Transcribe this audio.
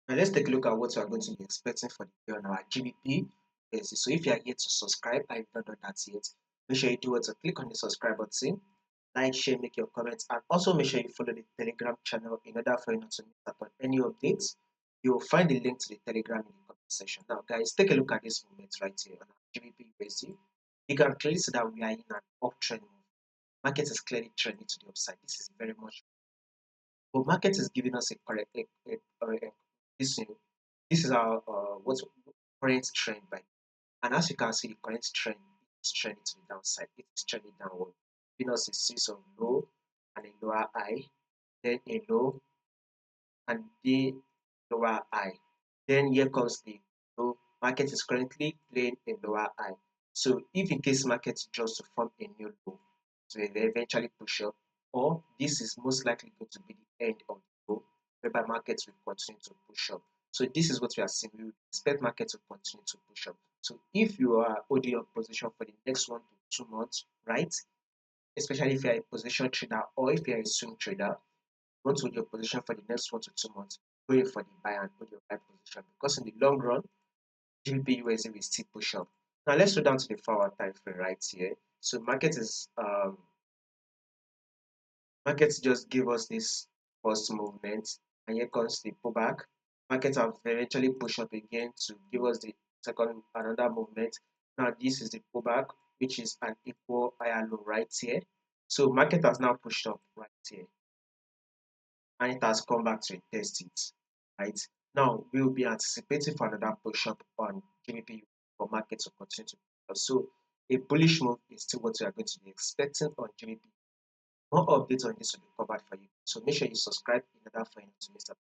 Now let's take a look at what we are going to be expecting for the day on our GBPUSD. So if you are yet to subscribe and you've not done that yet, make sure you do what to click on the subscribe button, like, share, make your comments, and also make sure you follow the Telegram channel in order for you not to miss out on any updates. You'll find the link to the Telegram in the comment section. Now, guys, take a look at this movement right here on our GBPUSD. You can clearly see that we are in an uptrend move. Market is clearly trending to the upside. This is very much, but market is giving us a correct this this is our what's current trend by, and as you can see, the current trend is trending to the downside. It is trending downward, giving us a series of low and a lower high, then a low and the lower high. Then here comes the low. Market is currently playing a lower high. So if in case market just to form a new low, so they eventually push up, or this is most likely going to be the end of the low, whereby markets will continue to push up. So this is what we are seeing. We expect market to continue to push up. So if you are holding your position for the next 1 to 2 months, right? Especially if you are a position trader or if you are a swing trader, want to hold your position for the next 1 to 2 months, going for the buy and hold your buy position, because in the long run, GBP will still push up. Now let's go down to the 4 hour time frame right here. So markets just give us this first movement, and here comes the pullback. Markets have eventually pushed up again to give us the second another movement. Now this is the pullback, which is an equal higher low right here. So market has now pushed up right here, and it has come back to test it, right? Now we'll be anticipating for another push up on GBP for market to continue to push up. So a bullish move is still what we are going to be expecting on GBP. More updates on this will be covered for you. So make sure you subscribe in order for you to miss out.